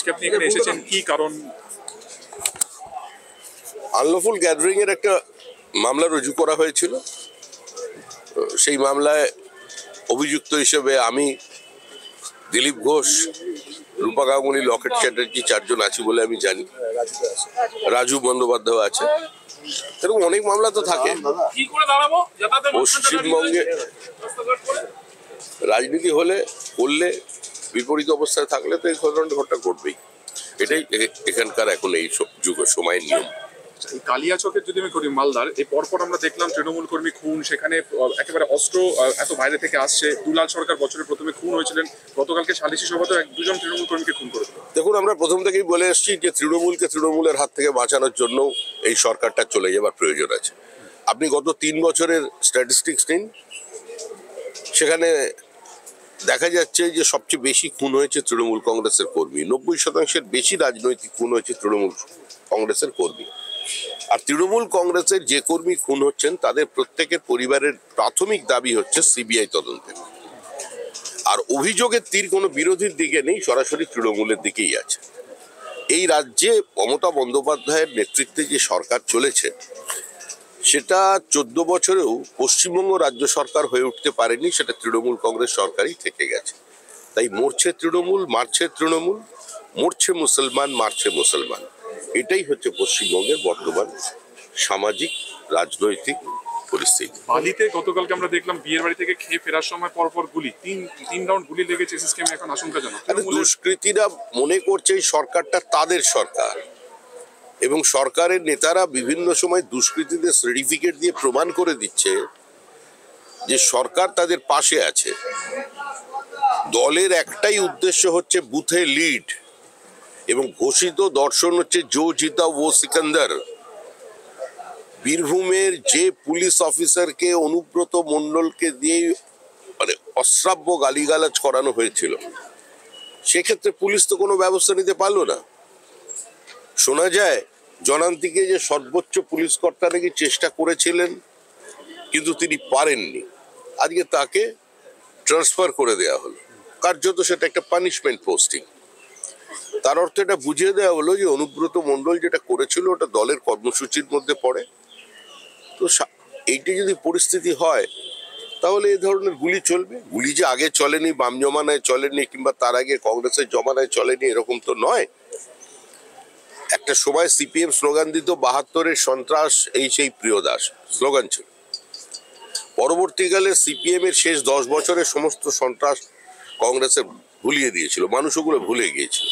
আজকে আপনি এখানে এসেছেন কি কারণ? আনলফুল গ্যাদারিং এর একটা মামলা রুজু করা হয়েছিল। সেই মামলায় অভিযুক্ত হিসেবে আমি, দিলীপ ঘোষ, রূপা গাঙ্গুলি, লকেট চ্যাটার্জি চারজন আছি বলে আমি জানি। রাজু বন্দ্যোপাধ্যায় আছে। এরকম অনেক মামলা তো থাকে। পশ্চিমবঙ্গে রাজনীতি করলে বিপরীত অবস্থায় থাকলে তো এই ধরনের ঘটনা ঘটবেই। এটাই এখানকার এখন এই সময়ের নিয়ম। কালিয়াচকের যদি আমি করি মালদার, এই পরপর আমরা দেখলাম তৃণমূল কর্মী খুন, সেখানে একেবারে অস্ত্র এত বাইরে থেকে আসছে। দুলাল সরকার বছরের প্রথমে খুন হয়েছিলেন, গতকালকে সালিশি সভাতেও দুজন তৃণমূল কর্মীকে খুন করেছিল। দেখুন, আমরা প্রথম থেকেই বলে এসেছি যে তৃণমূলের হাত থেকে বাঁচানোর জন্য এই সরকারটা চলে যাবার প্রয়োজন আছে। আপনি গত 3 বছরের স্ট্যাটিস্টিক্স নিন, সেখানে দেখা যাচ্ছে যে সবচেয়ে বেশি খুন হয়েছে তৃণমূল কংগ্রেসের কর্মী। 90% বেশি রাজনৈতিক খুন হয়েছে তৃণমূল কংগ্রেসের কর্মী। আর তৃণমূল কংগ্রেসের যে কর্মী খুন হচ্ছেন তাদের প্রত্যেকের পরিবারের প্রাথমিক দাবি হচ্ছে সিবিআই তদন্তের। আর অভিযোগের তীর কোনো বিরোধীর দিকে নেই, সরাসরি তৃণমূলের দিকেই আছে। এই রাজ্যে মমতা বন্দ্যোপাধ্যায়ের নেতৃত্বে যে সরকার চলেছে, সেটা 14 বছরেও পশ্চিমবঙ্গ রাজ্য সরকার হয়ে উঠতে পারেনি। সেটা তৃণমূল কংগ্রেস সরকারই থেকে গেছে। তাই মরছে তৃণমূল, মারছে তৃণমূল, মরছে মুসলমান, মারছে মুসলমান। এটাই হচ্ছে পশ্চিমবঙ্গের বর্তমান সামাজিক রাজনৈতিক পরিস্থিতি। বালিতে গতকালকে আমরা দেখলাম বিয়ের বাড়ি থেকে খেয়ে ফেরার সময় পরপর গুলি, তিন রাউন্ড গুলি লেগেছে। সিস্টেমে এখন আশঙ্কাজনক। দুষ্কৃতীরা মনে করছে এই সরকারটা তাদের সরকার, এবং সরকারের নেতারা বিভিন্ন সময় দুষ্কৃতীদের সার্টিফিকেট দিয়ে প্রমাণ করে দিচ্ছে যে সরকার তাদের পাশে আছে। দলের একটাই উদ্দেশ্য হচ্ছে বুথে লিড, এবং ঘোষিত দর্শন হচ্ছে জো জিতা ও সিকান্দার। বীরভূমের যে পুলিশ অফিসারকে অনুব্রত মণ্ডলকে দিয়ে মানে অশ্রাব্য গালিগালাজ করানো হয়েছিল, সেক্ষেত্রে পুলিশ তো কোনো ব্যবস্থা নিতে পারলো না। শোনা যায় জনান্তিকে যে সর্বোচ্চ পুলিশ কর্তা নাকি চেষ্টা করেছিলেন, কিন্তু তিনি পারেননি। আজকে তাকে ট্রান্সফার করে দেওয়া হলো, কার্যত সেটা একটা পানিশমেন্ট পোস্টিং। তার অর্থ এটা বুঝিয়ে দেওয়া হলো যে অনুব্রত মণ্ডল যেটা করেছিল ওটা দলের কর্মসূচির মধ্যে পড়ে। তো এইটা যদি পরিস্থিতি হয়, তাহলে এই ধরনের গুলি চলবে। গুলি যে আগে চলেনি, বাম জমানায় চলেনি, কিংবা তার আগে কংগ্রেসের জমানায় চলেনি, এরকম তো নয়। একটা সময় সিপিএম স্লোগান দিত 72-এর সন্ত্রাস এই সেই প্রিয়দাস স্লোগান ছিল। পরবর্তীকালে সিপিএম এর শেষ 10 বছরের সমস্ত সন্ত্রাস কংগ্রেসে ভুলিয়ে দিয়েছিল, মানুষ ওগুলো ভুলে গিয়েছিল।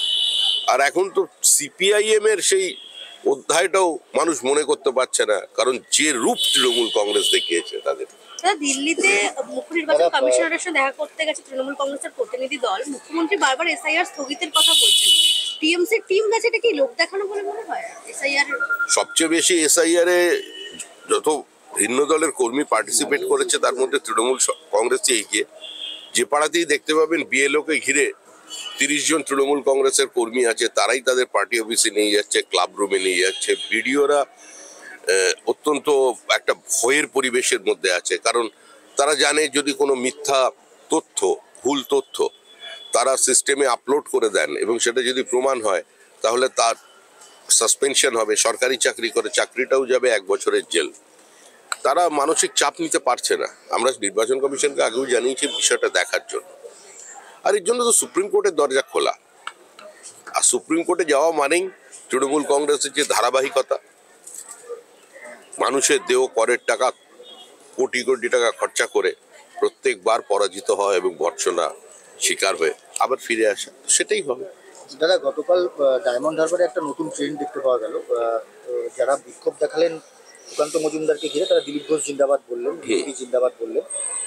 আর এখন তো সিপিআইএম এর সেই অধ্যায়টাও মানুষ মনে করতে পারছে না, কারণ যে রূপ তৃণমূল কংগ্রেস দেখিয়েছে তাদের। দিল্লিতে মুখ্য নির্বাচন কমিশনারের সাথে দেখা করতে গেছে তৃণমূল কংগ্রেসের প্রতিনিধি দল। মুখ্যমন্ত্রী বারবার এসআইআর স্থগিতের কথা বলছেন। টিএমসি টিম গেছে, এটা কি লোক দেখানো বলে মনে হয়? এসআইআর সবচেয়ে বেশি এসআইআর এ যত ভিন্ন দলের কর্মী পার্টিসিপেট করেছে তার মধ্যে তৃণমূল কংগ্রেসই এগিয়ে। যে পাড়াতেই দেখতে পাবেন বিএলওকে ঘিরে 30 জন তৃণমূল কংগ্রেসের কর্মী আছে, তারাই তাদের পার্টি অফিসে নিয়ে যাচ্ছে, ক্লাব রুমে নিয়ে যাচ্ছে। বিডিওরা অত্যন্ত একটা ভয়ের পরিবেশের মধ্যে আছে, কারণ তারা জানে যদি কোনো মিথ্যা তথ্য, ভুল তথ্য তারা সিস্টেমে আপলোড করে দেন এবং সেটা যদি প্রমাণ হয়, তাহলে তার সাসপেনশন হবে। সরকারি চাকরি করে, চাকরিটাও যাবে 1 বছরের জেল। তারা মানসিক চাপ নিতে পারছে না। আমরা নির্বাচন কমিশনকে আগেও জানিয়েছি বিষয়টা দেখার জন্য। আর এর জন্য তো সুপ্রিম কোর্টের দরজা খোলা। আর সুপ্রিম কোর্টে যাওয়া মানেই তৃণমূল কংগ্রেসের যে ধারাবাহিকতা, মানুষের দেহ করের টাকা কোটি কোটি টাকা খরচা করে প্রত্যেকবার পরাজিত হয় এবং ভর্ৎসনা শিকার হয়ে আবার ফিরে আসে, সেটাই হবে। দাদা, গতকাল ডায়মন্ড হারবারে একটা নতুন ট্রেন্ড দেখতে পাওয়া গেল। যারা বিক্ষোভ দেখালেন সুকান্ত মজুমদারকে ঘিরে, তারা দিলীপ ঘোষ জিন্দাবাদ বললেন, জিন্দাবাদ বললেন।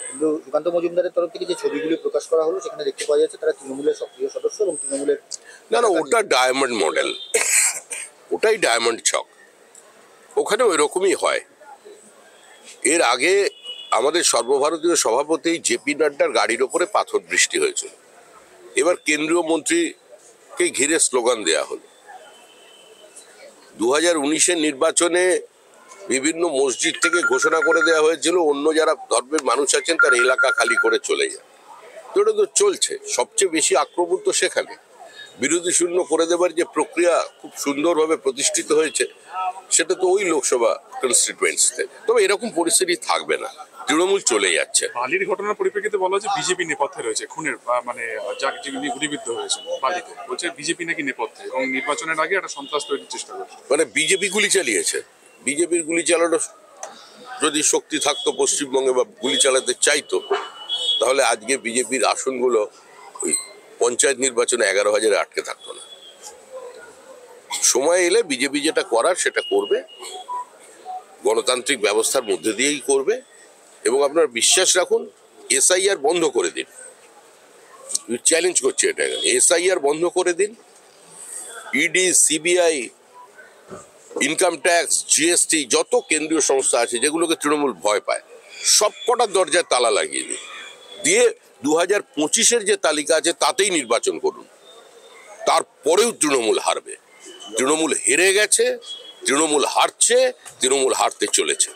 কিন্তু সুকান্ত মজুমদারের তরফ থেকে যে ছবিগুলি প্রকাশ করা হলো, সেখানে দেখতে পাওয়া যাচ্ছে তারা তৃণমূলের সক্রিয় সদস্য এবং তৃণমূলের না, ওটা ডায়মন্ড মডেল, ওটাই ডায়মন্ড ছক। ওখানে ওই রকমই হয়। এর আগে আমাদের সর্বভারতীয় সভাপতি জেপি নাড্ডার গাড়ির ওপরে পাথর বৃষ্টি হয়েছিল। এবার কেন্দ্রীয় মন্ত্রীকে ঘিরে স্লোগান দেয়া হলো। 2019-এর নির্বাচনে বিভিন্ন মসজিদ থেকে ঘোষণা করে দেওয়া হয়েছিল অন্য যারা ধর্মের মানুষ আছেন তার এলাকা খালি করে চলে যায়। তো এটা তো চলছে। সবচেয়ে বেশি আক্রমণ তো সেখানে। বিরোধী শূন্য করে দেবার যে প্রক্রিয়া খুব সুন্দরভাবে প্রতিষ্ঠিত হয়েছে, সেটা তো ওই লোকসভা কনস্টিটুয়েন্সিতে। তবে এরকম পরিস্থিতি থাকবে না, তৃণমূল চলে যাচ্ছে। বালির ঘটনার পরিপ্রেক্ষিতে বলা হচ্ছে বিজেপি নেপথ্যে রয়েছে খুনের, মানে যিনি গুলিবিদ্ধ হয়েছেন বালিতে, বলছে বিজেপি নাকি নেপথ্যে এবং নির্বাচনের আগে একটা সন্ত্রাস তৈরির চেষ্টা করছে। মানে বিজেপি গুলি চালিয়েছে। বিজেপির গুলি চালানো যদি শক্তি থাকতো পশ্চিমবঙ্গে বা গুলি চালাতে চাইতো, তাহলে আজকে বিজেপির আসনগুলো ওই পঞ্চায়েত নির্বাচনে 11,000-এ আটকে থাকতো না। সময় এলে বিজেপি যেটা করার সেটা করবে, গণতান্ত্রিক ব্যবস্থার মধ্যে দিয়েই করবে। এবং আপনার বিশ্বাস রাখুন, এসআইআর বন্ধ করে দিন, চ্যালেঞ্জ করছে এটা, এসআইআর বন্ধ করে দিন। ED, CBI, income tax, GST, যত কেন্দ্রীয় সংস্থা আছে যেগুলোকে তৃণমূল ভয় পায়, সব কটার দরজায় তালা লাগিয়ে দিন, দিয়ে 2025-এর যে তালিকা আছে তাতেই নির্বাচন করুন। তারপরেও তৃণমূল হারবে। তৃণমূল হেরে গেছে, তৃণমূল হারছে, তৃণমূল হারতে চলেছে।